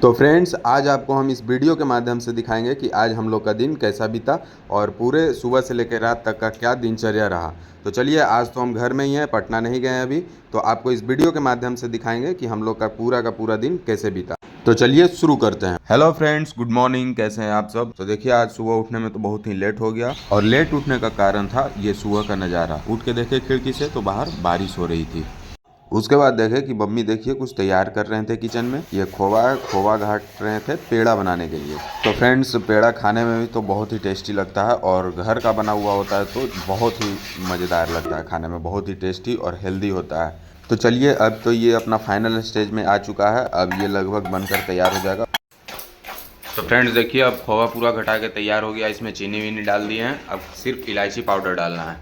तो फ्रेंड्स, आज आपको हम इस वीडियो के माध्यम से दिखाएंगे कि आज हम लोग का दिन कैसा बीता और पूरे सुबह से लेकर रात तक का क्या दिनचर्या रहा। तो चलिए, आज तो हम घर में ही हैं, पटना नहीं गए हैं अभी, तो आपको इस वीडियो के माध्यम से दिखाएंगे कि हम लोग का पूरा दिन कैसे बीता। तो चलिए शुरू करते हैं। हेलो फ्रेंड्स, गुड मॉर्निंग, कैसे हैं आप सब। तो देखिए, आज सुबह उठने में तो बहुत ही लेट हो गया और लेट उठने का कारण था ये सुबह का नज़ारा। उठ के देखे खिड़की से तो बाहर बारिश हो रही थी। उसके बाद देखे कि मम्मी देखिए कुछ तैयार कर रहे थे किचन में। ये खोवा घाट रहे थे पेड़ा बनाने के लिए। तो फ्रेंड्स, पेड़ा खाने में भी तो बहुत ही टेस्टी लगता है और घर का बना हुआ होता है तो बहुत ही मज़ेदार लगता है खाने में, बहुत ही टेस्टी और हेल्दी होता है। तो चलिए, अब तो ये अपना फाइनल स्टेज में आ चुका है, अब ये लगभग बनकर तैयार हो जाएगा। तो फ्रेंड्स देखिए, अब खोवा पूरा घटा के तैयार हो गया, इसमें चीनी वीनी डाल दिए हैं, अब सिर्फ इलायची पाउडर डालना है।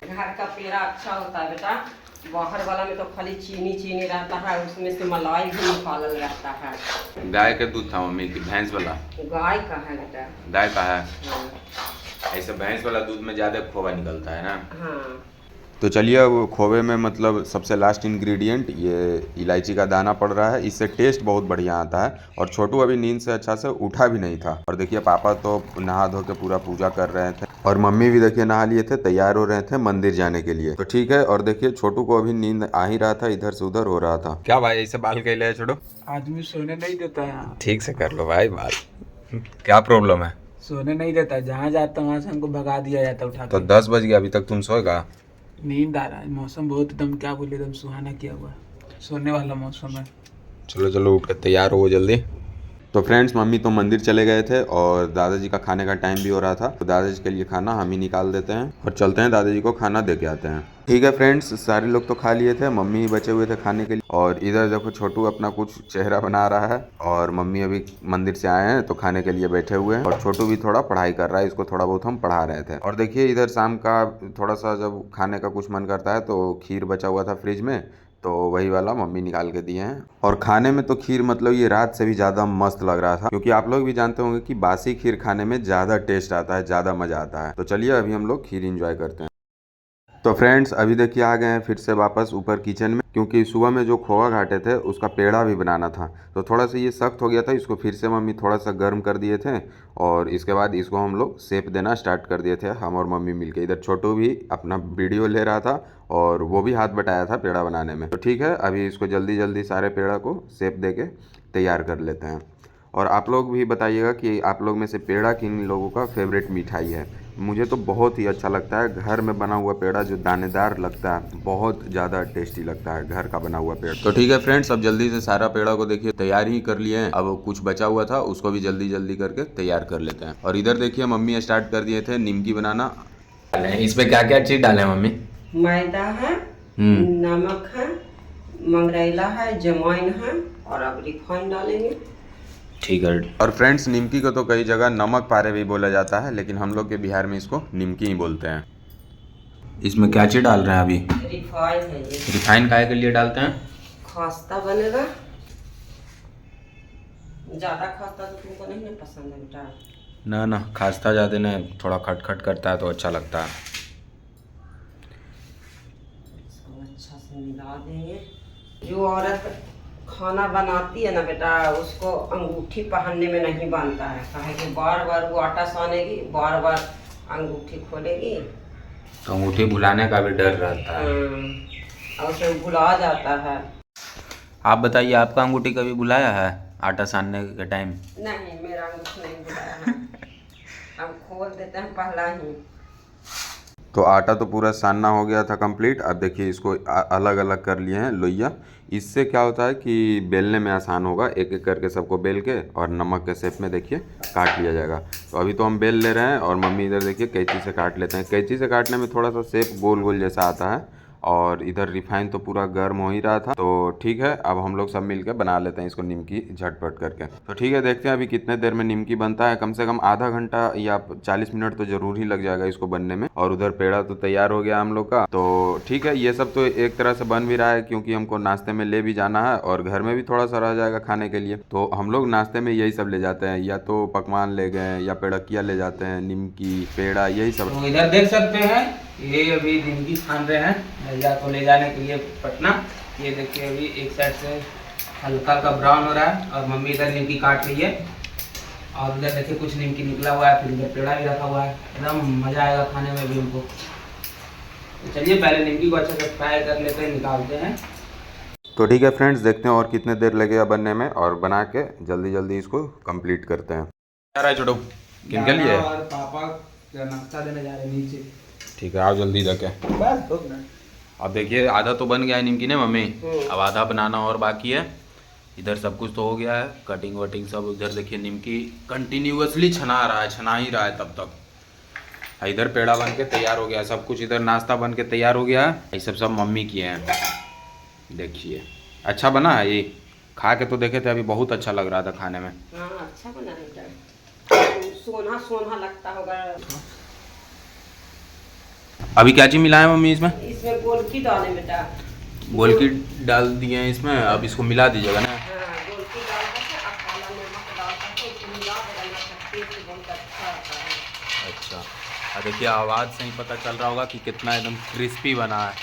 घर का पेड़ा अच्छा होता है बेटा, बाहर वाला में तो खाली चीनी चीनी रहता है, उसमें से मलाई भी निकालल रहता है। गाय का दूध था मम्मी की, भैंस वाला? गाय का है बेटा। गाय का है। हाँ। ऐसे भैंस वाला दूध में ज़्यादा खोवा निकलता है ना। हाँ। तो चलिए, अब खोवे में मतलब सबसे लास्ट इंग्रेडिएंट ये इलायची का दाना पड़ रहा है, इससे टेस्ट बहुत बढ़िया आता है। और छोटू अभी नींद से अच्छा से उठा भी नहीं था। और देखिए, पापा तो नहा धो के पूरा पूजा कर रहे थे और मम्मी भी देखिए नहा लिए थे, तैयार हो रहे थे मंदिर जाने के लिए। तो ठीक है, और देखिए छोटू को अभी नींद आ ही रहा था, इधर से उधर हो रहा था। क्या भाई, ऐसे बाल कैले है छोटू? आदमी सोने नहीं देता है। ठीक से कर लो भाई बाल, क्या प्रॉब्लम है? सोने नहीं देता, जहाँ जाता वहाँ से हमको भगा दिया जाता उठा तो के। 10 बज गया, अभी तक तुम सोएगा? नींद आ रहा है, मौसम बहुत एकदम क्या बोले एकदम सुहाना किया हुआ है, सोने वाला मौसम है। चलो चलो, उठ कर तैयार हो जल्दी। तो फ्रेंड्स, मम्मी तो मंदिर चले गए थे और दादाजी का खाने का टाइम भी हो रहा था, तो दादाजी के लिए खाना हम ही निकाल देते हैं और चलते हैं दादाजी को खाना दे के आते हैं। ठीक है फ्रेंड्स, सारे लोग तो खा लिए थे, मम्मी ही बचे हुए थे खाने के लिए। और इधर देखो छोटू अपना कुछ चेहरा बना रहा है और मम्मी अभी मंदिर से आए हैं तो खाने के लिए बैठे हुए हैं। और छोटू भी थोड़ा पढ़ाई कर रहा है, इसको थोड़ा बहुत हम पढ़ा रहे थे। और देखिए, इधर शाम का थोड़ा सा जब खाने का कुछ मन करता है तो खीर बचा हुआ था फ्रिज में, तो वही वाला मम्मी निकाल के दिए हैं। और खाने में तो खीर मतलब ये रात से भी ज़्यादा मस्त लग रहा था, क्योंकि आप लोग भी जानते होंगे कि बासी खीर खाने में ज़्यादा टेस्ट आता है, ज़्यादा मज़ा आता है। तो चलिए, अभी हम लोग खीर एंजॉय करते हैं। तो फ्रेंड्स, अभी देखिए आ गए हैं फिर से वापस ऊपर किचन में, क्योंकि सुबह में जो खोवा घाटे थे उसका पेड़ा भी बनाना था। तो थोड़ा सा ये सख्त हो गया था, इसको फिर से मम्मी थोड़ा सा गर्म कर दिए थे और इसके बाद इसको हम लोग शेप देना स्टार्ट कर दिए थे, हम और मम्मी मिलके। इधर छोटू भी अपना वीडियो ले रहा था और वो भी हाथ बटाया था पेड़ा बनाने में। तो ठीक है, अभी इसको जल्दी जल्दी सारे पेड़ा को शेप दे के तैयार कर लेते हैं। और आप लोग भी बताइएगा कि आप लोग में से पेड़ा किन लोगों का फेवरेट मिठाई है। मुझे तो बहुत ही अच्छा लगता है घर में बना हुआ पेड़ा, जो दानेदार लगता है, बहुत ज़्यादा टेस्टी लगता है घर का बना हुआ पेड़ा। तो ठीक है फ्रेंड्स, अब जल्दी से सारा पेड़ा को देखिए तैयार ही कर लिए हैं। अब कुछ बचा हुआ था उसको भी जल्दी जल्दी करके तैयार कर लेते हैं। और इधर देखिए, मम्मी स्टार्ट कर दिए थे निमकी बनाना। इसमें क्या क्या चीज़ डाले मम्मी? मैदा है, नमक है, मंगरैला है, जमाइन है और अब रिफाइन डालेंगे। ठीक है। और फ्रेंड्स, निमकी को तो कई जगह नमक पारे भी बोला जाता है, लेकिन हम लोग के बिहार में इसको निमकी ही बोलते हैं। इसमें क्या चीज़ डाल रहे हैं अभी? रिफाइन है ये। रिफाइन काहे के लिए डालते हैं? खास्ता बनेगा, ज़्यादा खास्ता तो तुमको नहीं ना पसंद है बेटा। ना ना, खास्ता ज़्यादा नहीं, थोड़ा खटखट करता है तो अच्छा लगता है। इसको अच्छा से मिला देंगे। जो औरत खाना बनाती है ना बेटा, उसको अंगूठी पहनने में नहीं बनता है, काहे कि बार बार वो आटा सानेगी, बार बार अंगूठी खोलेगी तो अंगूठी भुलाने का भी डर रहता है और उसे भुला जाता है। आप बताइए, आपका अंगूठी कभी बुलाया है आटा सानने के टाइम? नहीं, मेरा अंगूठी नहीं बुलाया है। हम खोल देते हैं पहला ही। तो आटा तो पूरा सानना हो गया था कंप्लीट। अब देखिए, इसको अलग अलग कर लिए हैं लोइया। इससे क्या होता है कि बेलने में आसान होगा, एक एक करके सबको बेल के और नमक के शेप में देखिए काट लिया जाएगा। तो अभी तो हम बेल ले रहे हैं और मम्मी इधर देखिए कैंची से काट लेते हैं। कैंची से काटने में थोड़ा सा शेप गोल गोल जैसा आता है। और इधर रिफाइन तो पूरा गर्म हो ही रहा था। तो ठीक है, अब हम लोग सब मिलकर बना लेते हैं इसको निमकी झटपट करके। तो ठीक है, देखते हैं अभी कितने देर में निमकी बनता है। कम से कम आधा घंटा या 40 मिनट तो जरूर ही लग जाएगा इसको बनने में। और उधर पेड़ा तो तैयार हो गया हम लोग का। तो ठीक है, ये सब तो एक तरह से बन भी रहा है, क्योंकि हमको नाश्ते में ले भी जाना है और घर में भी थोड़ा सा रह जाएगा खाने के लिए। तो हम लोग नाश्ते में यही सब ले जाते हैं, या तो पकवान ले गए या पेड़किया ले जाते हैं, निमकी पेड़ा यही सब। तो इधर देख सकते हैं, ये अभी निमकी छान रहे हैं भैया को ले जाने के लिए पटना। ये देखिए, अभी एक साइड से हल्का हल्का ब्राउन हो रहा है और मम्मी इधर निमकी काट रही है और उधर देखिए कुछ निमकी निकला हुआ है, फिर इधर पेड़ा भी रखा हुआ है। एकदम मज़ा आएगा खाने में भी उनको। तो चलिए पहले निमकी को अच्छे से फ्राई कर लेते हैं, निकालते हैं। तो ठीक है फ्रेंड्स, देखते हैं और कितने देर लगेगा बनने में और बना के जल्दी जल्दी इसको कंप्लीट करते हैं। क्या रहा है छोटू, किन के लिए? और पापा नाश्ता देने जा रहे हैं नीचे। ठीक है, आओ जल्दी जाके। बस 2 मिनट। अब देखिए आधा तो बन गया है निमकी ने मम्मी, अब आधा बनाना और बाकी है। इधर सब कुछ तो हो गया है, कटिंग वटिंग सब। उधर देखिए निमकी कंटिन्यूअसली छना रहा है, छना ही रहा है तब तक। इधर पेड़ा बन के तैयार हो गया है सब कुछ, इधर नाश्ता बन के तैयार हो गया है। ये सब मम्मी किए हैं। देखिए अच्छा बना है ये, खा के तो देखे थे अभी, बहुत अच्छा लग रहा था खाने में। हाँ अच्छा बना है बेटा, सोना सोना लगता होगा। अभी क्या चीज़ मिला है मम्मी इसमें? इसमें गोलकी डाले बेटा। गोलकी डाल दिए हैं इसमें, अब इसको मिला दीजिएगा ना। हाँ गोलकी डाल करके अब काला नमक डाल करके इसको मिला देना, इसका टेस्ट बहुत अच्छा आता है। अच्छा, देखिए आवाज़ से ही पता चल रहा होगा कि कितना एकदम क्रिस्पी बना है।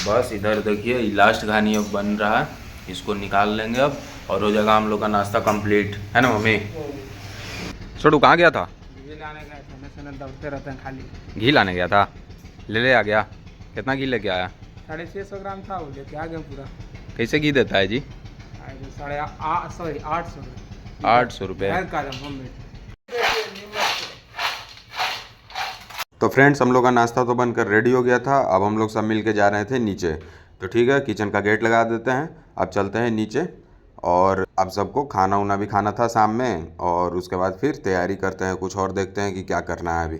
बस इधर देखिए लास्ट घानी अब बन रहा है, इसको निकाल लेंगे अब और हो जाएगा हम लोग का नाश्ता कंप्लीट, है ना मम्मी? छोटू कहाँ गया था? लाने गए थे, दौड़ते रहते हैं खाली। घी लाने गया था, ले आ गया। कितना घी लेके आया? 650 ग्राम था, वो लेके आ गया पूरा। कैसे घी देता है जी? 800 रुपये। का। तो फ्रेंड्स हम लोग का नाश्ता तो बनकर रेडी हो गया था, अब हम लोग सब मिल के जा रहे थे नीचे। तो ठीक है, किचन का गेट लगा देते हैं, अब चलते हैं नीचे। और अब सबको खाना उना भी खाना था शाम में, और उसके बाद फिर तैयारी करते हैं, कुछ और देखते हैं कि क्या करना है अभी।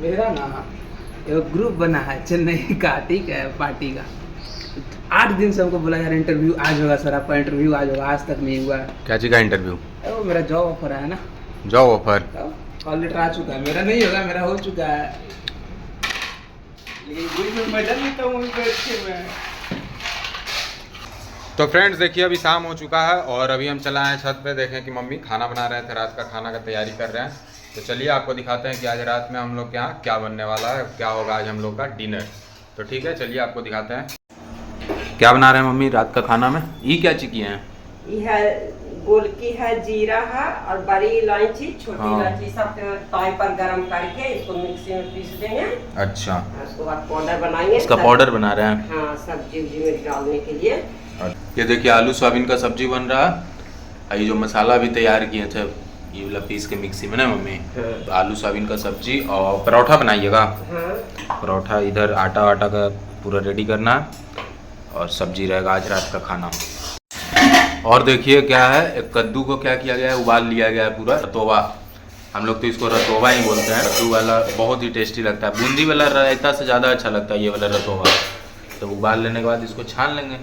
मेरा ना एक ग्रुप बना है चेन्नई का, ठीक है, पार्टी का। 8 दिन से हमको बोला यार इंटरव्यू आज होगा सर, आपका इंटरव्यू आज होगा, आज तक नहीं हुआ। क्या चीज़ का इंटरव्यू? वो मेरा जॉब ऑफर है ना। Job offer? कॉल लेटर आ चुका है, मेरा नहीं होगा, मेरा हो चुका है, लेकिन ग्रुप में मजा लेता हूँ बैठ के मैं। तो फ्रेंड्स देखिए अभी शाम हो चुका है और अभी हम चला हैं छत पे, देखें कि मम्मी खाना बना रहे थे, रात का खाना का तैयारी कर रहे हैं। तो चलिए आपको दिखाते हैं कि आज रात में हम लोग के यहाँ क्या बनने वाला है, क्या होगा आज हम लोग का डिनर। तो ठीक है चलिए आपको दिखाते हैं क्या बना रहे हैं मम्मी रात का खाना में। ये क्या चीज़ किए हैं? ये है गोलकी है, जीरा है और बड़ी इलायची, छोटी हाँ। इलायची सब तवे पर गरम करके इसको मिक्सी में पीस देंगे। अच्छा, उसके बाद पाउडर बनाएंगे। इसका पाउडर बना रहे हैं? हाँ, सब्जी उब्जी में डालने के लिए। ये देखिए आलू सोयाबीन का सब्जी बन रहा है। ये जो मसाला भी तैयार किए थे ये वाला पीस के मिक्सी में ना मम्मी, तो आलू सोयाबीन का सब्जी और परोठा बनाइएगा। हाँ। परोठा इधर आटा वाटा का पूरा रेडी करना है और सब्जी रहेगा आज रात का खाना। और देखिए क्या है, एक कद्दू को क्या किया गया है, उबाल लिया गया है पूरा, रतोवा। हम लोग तो इसको रतोवा ही बोलते हैं। कद्दू वाला बहुत ही टेस्टी लगता है, बूंदी वाला रायता से ज़्यादा अच्छा लगता है ये वाला रतोवा। तो उबाल लेने के बाद इसको छान लेंगे।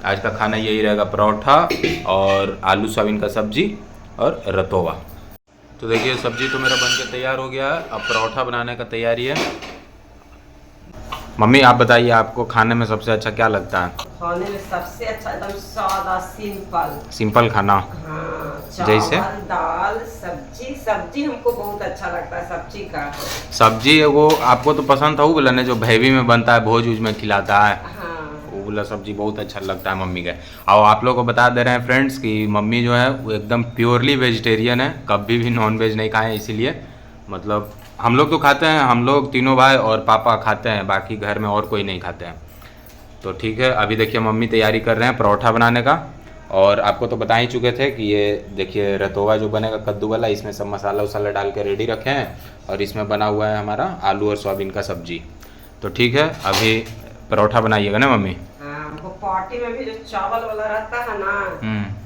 आज का खाना यही रहेगा, परोठा और आलू सोयाबीन का सब्जी और रतोवा। तो देखिए सब्जी तो मेरा बन के तैयार हो गया है, अब परोठा बनाने का तैयारी है। मम्मी आप बताइए आपको खाने में सबसे अच्छा क्या लगता है? खाने में सबसे अच्छा एकदम सादा सिंपल खाना। हाँ, जैसे दाल सब्जी। सब्जी हमको बहुत अच्छा लगता है सब्जी का। सब्जी वो आपको तो पसंद था वो बोला जो भैवी में बनता है, भोज उज में खिलाता है, हाँ। वो वाला सब्जी बहुत अच्छा लगता है मम्मी का। और आप लोग को बता दे रहे हैं फ्रेंड्स कि मम्मी जो है वो एकदम प्योरली वेजिटेरियन है, कभी भी नॉन वेज नहीं खाए, इसीलिए मतलब हम लोग तो खाते हैं, हम लोग तीनों भाई और पापा खाते हैं, बाकी घर में और कोई नहीं खाते हैं। तो ठीक है, अभी देखिए मम्मी तैयारी कर रहे हैं परोठा बनाने का। और आपको तो बता ही चुके थे कि ये देखिए रतोवा जो बनेगा कद्दू वाला, इसमें सब मसाला वसाला डाल के रेडी रखे हैं और इसमें बना हुआ है हमारा आलू और सोयाबीन का सब्जी। तो ठीक है अभी परोठा बनाइएगा ना मम्मी। हाँ, हमको पार्टी में भी जो चावल वाला रहता है ना,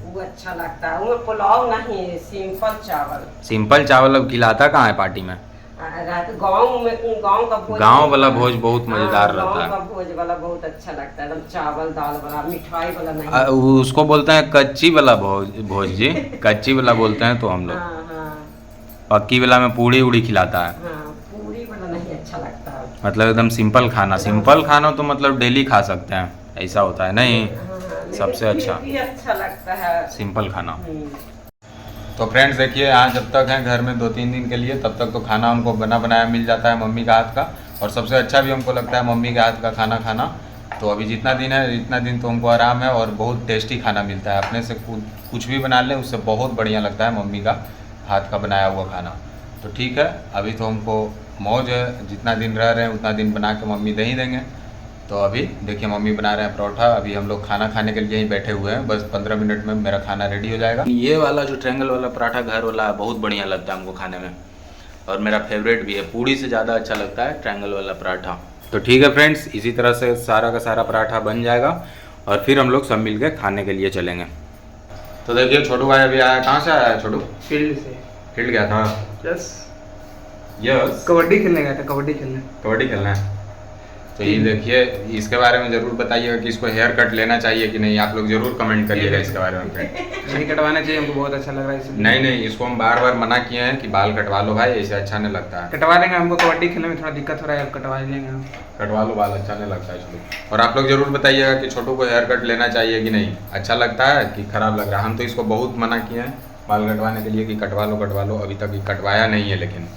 वो अच्छा लगता है। वो पुलाव नहीं, सिंपल चावल। सिंपल चावल अब खिलाता कहाँ है पार्टी में? गाँव का भोज, गाँव वाला भोज बहुत मजेदार रहता है। गाँव का भोज वाला बहुत अच्छा लगता है, एकदम चावल दाल वाला, मिठाई वाला नहीं। उसको बोलते हैं कच्ची वाला भोज जी, कच्ची वाला बोलते हैं तो हम लोग। हाँ, हाँ। पक्की वाला में पूड़ी उड़ी खिलाता है। हाँ, पूरी वाला नहीं अच्छा लगता है। मतलब एकदम सिंपल खाना, सिंपल खाना तो मतलब डेली खा सकते हैं, ऐसा होता है नहीं। सबसे अच्छा भी अच्छा लगता है सिंपल खाना। तो फ्रेंड्स देखिए यहाँ जब तक हैं घर में 2-3 दिन के लिए, तब तक तो खाना हमको बना बनाया मिल जाता है मम्मी का हाथ का। और सबसे अच्छा भी हमको लगता है मम्मी के हाथ का खाना खाना, तो अभी जितना दिन है इतना दिन तो हमको आराम है और बहुत टेस्टी खाना मिलता है। अपने से कुछ भी बना लें उससे बहुत बढ़िया लगता है मम्मी का हाथ का बनाया हुआ खाना। तो ठीक है, अभी तो हमको मौज है, जितना दिन रह रहे हैं उतना दिन बना के मम्मी दे ही देंगे। तो अभी देखिए मम्मी बना रहे हैं परोठा। अभी हम लोग खाना खाने के लिए ही बैठे हुए हैं, बस 15 मिनट में मेरा खाना रेडी हो जाएगा। ये वाला जो ट्रायंगल वाला पराठा घर वाला बहुत बढ़िया लगता है हमको खाने में, और मेरा फेवरेट भी है। पूड़ी से ज़्यादा अच्छा लगता है ट्रायंगल वाला पराठा। तो ठीक है फ्रेंड्स, इसी तरह से सारा का सारा पराठा बन जाएगा और फिर हम लोग सब मिल के खाने के लिए चलेंगे। तो देखिए छोटू भाई अभी आया। कहाँ से आया है छोटू? फील्ड से। फील्ड गया था? यस कबड्डी खेलने गया था। कबड्डी खेलना है। तो ये देखिए, इसके बारे में ज़रूर बताइएगा कि इसको हेयर कट लेना चाहिए कि नहीं। आप लोग ज़रूर कमेंट करिएगा इसके बारे में। नहीं कटवाना चाहिए, हमको बहुत अच्छा लग रहा है इसलिए। नहीं, इसको हम बार बार मना किए हैं कि बाल कटवा लो भाई, ऐसे अच्छा नहीं लगता है। कटवा लेंगे, हमको कबड्डी खेलने में थोड़ा दिक्कत हो रहा है, अब कटवा लेंगे हम। कटवा लो, बाल अच्छा नहीं लगता है छोटू। और आप लोग ज़रूर बताइएगा कि छोटू को हेयर कट लेना चाहिए कि नहीं, अच्छा लगता है कि ख़राब लग रहा है। हम तो इसको बहुत मना किए हैं बाल कटवाने के लिए कि कटवा लो। अभी तक कटवाया नहीं है। लेकिन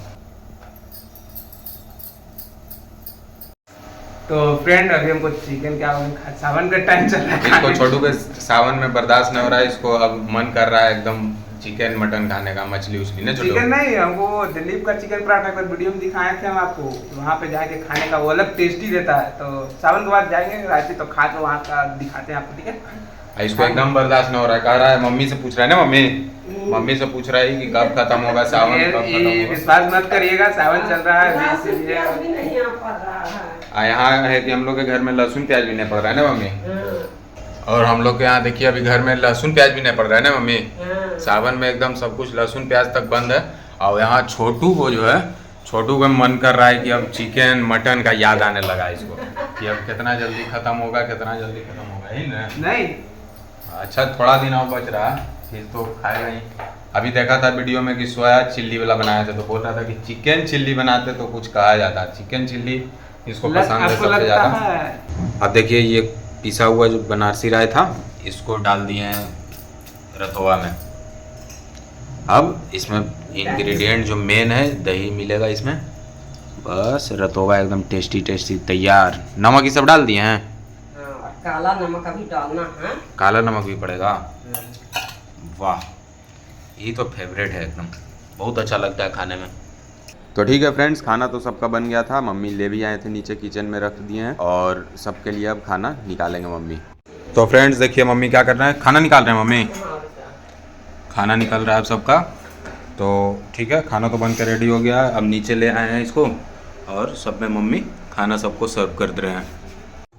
तो फ्रेंड अभी हमको चिकन क्या सावन का टाइम चल रहा है। इसको छोटू के सावन में बर्दाश्त नहीं हो रहा है। इसको अब मन कर रहा है एकदम चिकन मटन खाने का, मछली उछली ना छोटू। चिकन नहीं, हमको दिलीप का चिकन पराठा का वीडियो में दिखाए थे हम आपको। वहाँ पे जाके खाने का वो अलग टेस्टी देता है। तो सावन के बाद जाएंगे रात तो खा के वहाँ का दिखाते हैं आपको, ठीक है। इसको एकदम बर्दाश्त नहीं हो रहा है। कह रहा है मम्मी से पूछ रहा है ना, मम्मी से पूछ रहा है कि कब खत्म होगा सावन, कब खत्म होगा। विश्वास मत करिएगा, सावन चल रहा है इसीलिए। यहाँ है कि हम लोग के घर में लहसुन प्याज भी नहीं पड़ रहा है ना मम्मी। और हम लोग के यहाँ देखिए अभी घर में लहसुन प्याज भी नहीं पड़ रहा है ना मम्मी। सावन में एकदम सब कुछ लहसुन प्याज तक बंद है। और यहाँ छोटू को जो है, छोटू का मन कर रहा है कि अब चिकन मटन का याद आने लगा इसको कि अब कितना जल्दी खत्म होगा ही ना। नहीं अच्छा, थोड़ा दिन और बच रहा है फिर तो खाएगा ही। अभी देखा था वीडियो में कि सोया चिल्ली वाला बनाया था, तो बोल रहा था कि चिकन चिल्ली बनाते तो कुछ कहा जाता। चिकन चिल्ली इसको पसंद है सबसे ज़्यादा। अब देखिए ये पिसा हुआ जो बनारसी राय था इसको डाल दिए हैं रतवा में। अब इसमें इंग्रेडिएंट जो मेन है, दही मिलेगा इसमें। बस रतवा एकदम टेस्टी तैयार। नमक ये सब डाल दिए हैं। काला नमक अभी डालना है। काला नमक भी पड़ेगा? वाह, ये तो फेवरेट है एकदम, बहुत अच्छा लगता है खाने में। तो ठीक है फ्रेंड्स, खाना तो सबका बन गया था। मम्मी ले भी आए थे, नीचे किचन में रख दिए हैं और सबके लिए अब खाना निकालेंगे मम्मी। तो फ्रेंड्स देखिए मम्मी क्या कर रहे हैं, खाना निकाल रहे हैं मम्मी। खाना निकल रहा है अब सबका। तो ठीक है, खाना तो बन के रेडी हो गया है। अब नीचे ले आए हैं इसको और सब में मम्मी खाना सबको सर्व कर दे रहे हैं।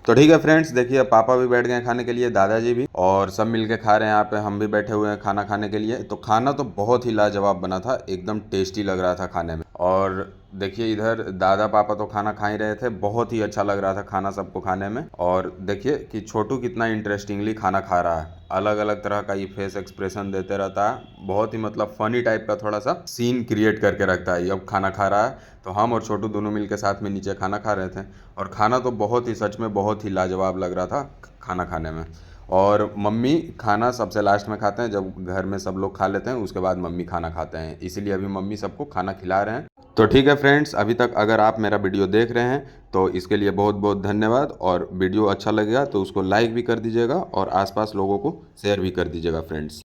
तो ठीक है फ्रेंड्स, देखिए पापा भी बैठ गए खाने के लिए, दादाजी भी, और सब मिलके खा रहे हैं। यहाँ पे हम भी बैठे हुए हैं खाना खाने के लिए। तो खाना तो बहुत ही लाजवाब बना था, एकदम टेस्टी लग रहा था खाने में। और देखिए इधर दादा पापा तो खाना खा ही रहे थे, बहुत ही अच्छा लग रहा था खाना सबको खाने में। और देखिए कि छोटू कितना इंटरेस्टिंगली खाना खा रहा है, अलग अलग तरह का ये फेस एक्सप्रेशन देते रहता है। बहुत ही मतलब फनी टाइप का थोड़ा सा सीन क्रिएट करके रखता है। अब खाना खा रहा है तो हम और छोटू दोनों मिलकर साथ में नीचे खाना खा रहे थे। और खाना तो बहुत ही सच में बहुत ही लाजवाब लग रहा था खाना खाने में। और मम्मी खाना सबसे लास्ट में खाते हैं, जब घर में सब लोग खा लेते हैं उसके बाद मम्मी खाना खाते हैं, इसीलिए अभी मम्मी सबको खाना खिला रहे हैं। तो ठीक है फ्रेंड्स, अभी तक अगर आप मेरा वीडियो देख रहे हैं तो इसके लिए बहुत बहुत धन्यवाद। और वीडियो अच्छा लगेगा तो उसको लाइक भी कर दीजिएगा और आसपास लोगों को शेयर भी कर दीजिएगा फ्रेंड्स।